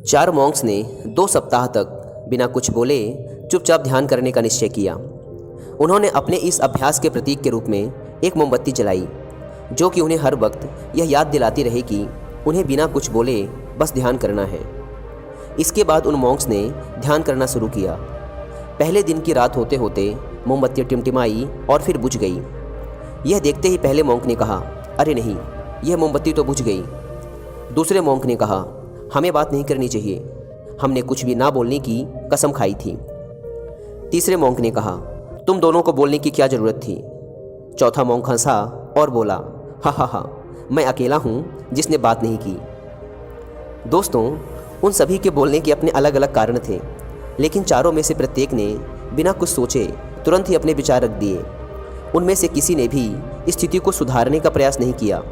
4 Monks ने 2 सप्ताह तक बिना कुछ बोले चुपचाप ध्यान करने का निश्चय किया। उन्होंने अपने इस अभ्यास के प्रतीक के रूप में एक मोमबत्ती जलाई, जो कि उन्हें हर वक्त यह याद दिलाती रहे कि उन्हें बिना कुछ बोले बस ध्यान करना है। इसके बाद उन मॉन्क्स ने ध्यान करना शुरू किया। पहले दिन की रात होते होते मोमबत्ती टिमटिमाई और फिर बुझ गई। यह देखते ही पहले मॉन्क ने कहा, अरे नहीं, यह मोमबत्ती तो बुझ गई। दूसरे मॉन्क ने कहा, हमें बात नहीं करनी चाहिए, हमने कुछ भी ना बोलने की कसम खाई थी। तीसरे मॉन्क ने कहा, तुम दोनों को बोलने की क्या ज़रूरत थी। चौथा मॉन्क हंसा और बोला, हा हा हा, मैं अकेला हूँ जिसने बात नहीं की। दोस्तों, उन सभी के बोलने के अपने अलग अलग कारण थे, लेकिन चारों में से प्रत्येक ने बिना कुछ सोचे तुरंत ही अपने विचार रख दिए। उनमें से किसी ने भी स्थिति को सुधारने का प्रयास नहीं किया।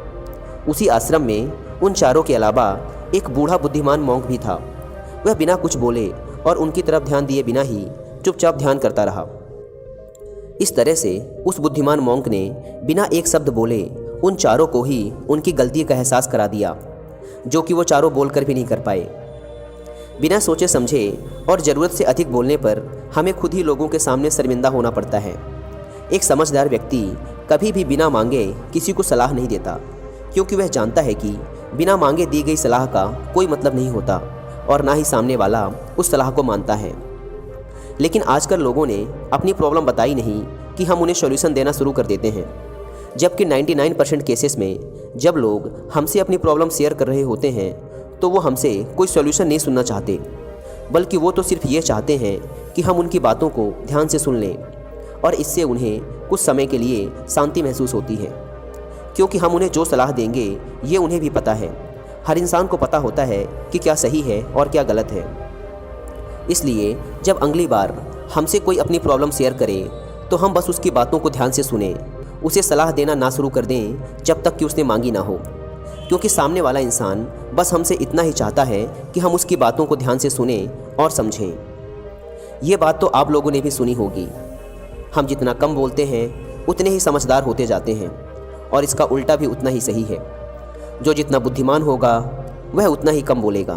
उसी आश्रम में उन चारों के अलावा एक बूढ़ा बुद्धिमान मॉन्क भी था। वह बिना कुछ बोले और उनकी तरफ ध्यान दिए बिना ही चुपचाप ध्यान करता रहा। इस तरह से उस बुद्धिमान मॉन्क ने बिना एक शब्द बोले उन चारों को ही उनकी गलती का एहसास करा दिया, जो कि वो चारों बोलकर भी नहीं कर पाए। बिना सोचे समझे और ज़रूरत से अधिक बोलने पर हमें खुद ही लोगों के सामने शर्मिंदा होना पड़ता है। एक समझदार व्यक्ति कभी भी बिना मांगे किसी को सलाह नहीं देता, क्योंकि वह जानता है कि बिना मांगे दी गई सलाह का कोई मतलब नहीं होता और ना ही सामने वाला उस सलाह को मानता है। लेकिन आजकल लोगों ने अपनी प्रॉब्लम बताई नहीं कि हम उन्हें सॉल्यूशन देना शुरू कर देते हैं, जबकि 99% केसेस में जब लोग हमसे अपनी प्रॉब्लम शेयर कर रहे होते हैं तो वो हमसे कोई सॉल्यूशन नहीं सुनना चाहते, बल्कि वो तो सिर्फ ये चाहते हैं कि हम उनकी बातों को ध्यान से सुन लें, और इससे उन्हें कुछ समय के लिए शांति महसूस होती है। क्योंकि हम उन्हें जो सलाह देंगे ये उन्हें भी पता है। हर इंसान को पता होता है कि क्या सही है और क्या गलत है। इसलिए जब अगली बार हमसे कोई अपनी प्रॉब्लम शेयर करे तो हम बस उसकी बातों को ध्यान से सुने, उसे सलाह देना ना शुरू कर दें जब तक कि उसने मांगी ना हो। क्योंकि सामने वाला इंसान बस हमसे इतना ही चाहता है कि हम उसकी बातों को ध्यान से सुने और समझें। ये बात तो आप लोगों ने भी सुनी होगी, हम जितना कम बोलते हैं उतने ही समझदार होते जाते हैं, और इसका उल्टा भी उतना ही सही है। जो जितना बुद्धिमान होगा वह उतना ही कम बोलेगा।